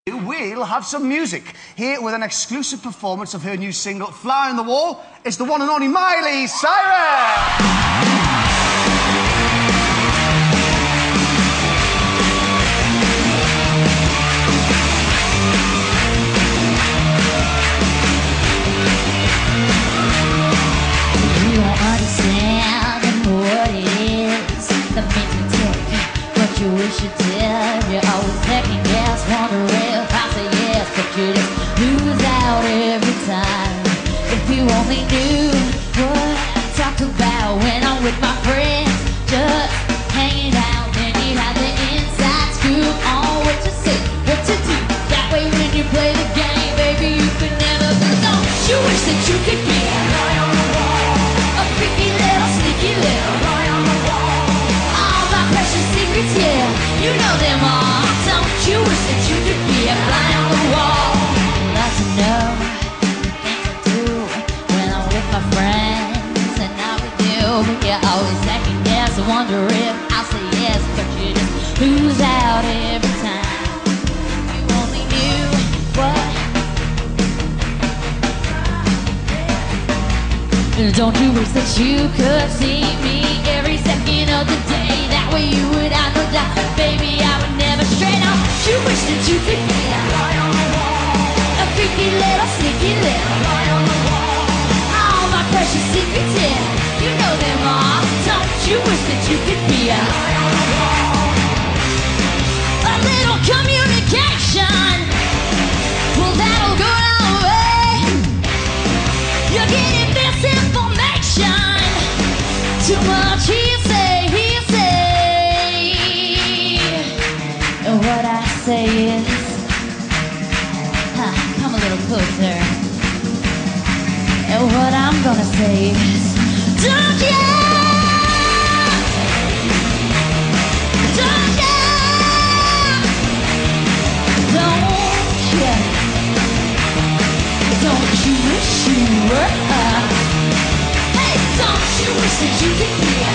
We'll have some music. Here with an exclusive performance of her new single, Fly on the Wall, is the one and only Miley Cyrus! You wish you did. You always second guess, wonder if I say yes, but you just lose out every time. If you only knew what I talk about when I'm with my friends, just hanging out, then you have the inside scoop on what to say, what to do. That way when you play the game, baby, you could never lose. Don't you wish that you could be a fly on the wall, a freaky little sneaky little fly on the wall? Precious secrets, yeah, you know them all. Don't you wish that you could be a fly on the wall? Lots to know things I do when I'm with my friends and not with you. But you always second guess, I wonder if I'll say yes, but you just lose out every time. You only knew what. Don't you wish that you could see me every second of the day? That way you would have no doubt, baby, I would never stray. Now, you wish that you could be a fly on the wall, a freaky little, sneaky little fly on the wall. All my precious secrets, yeah, you know them all. Don't you wish that you could be a fly on the wall? A little communication, well, that'll go a long way. You're getting misinformation, too much hearsay, hearsay. And what I say is, come a little closer. And what I'm gonna say is, don't you? Don't you? Don't you wish you were? Hey, don't you wish that you could be a